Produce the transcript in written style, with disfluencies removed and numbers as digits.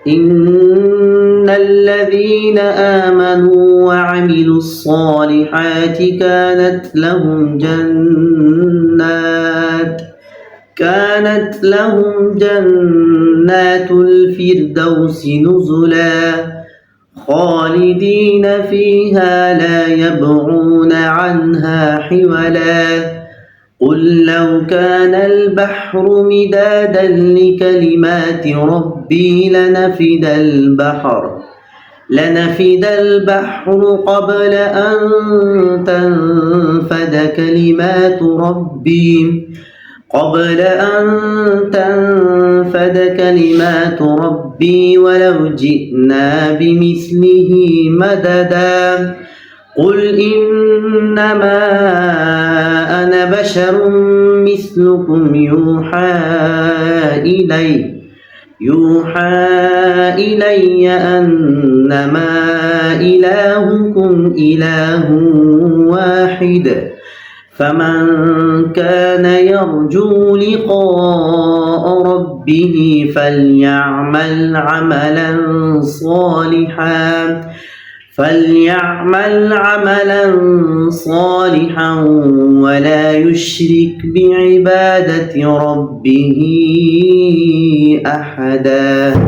إن الذين آمنوا وعملوا الصالحات كانت لهم جنات الفردوس نزلا خالدين فيها لا يبغون عنها حولا. قل لو كان البحر مدادا لكلمات ربي لنفد البحر قبل أن تنفد كلمات ربي ولو جئنا بمثله مددا. قل إنما أنا بشر مثلكم يوحى إلي أنما إلهكم إله واحد. فمن كان يرجو لقاء ربه فليعمل عملا صالحا ولا يشرك بعبادة ربه أحدا.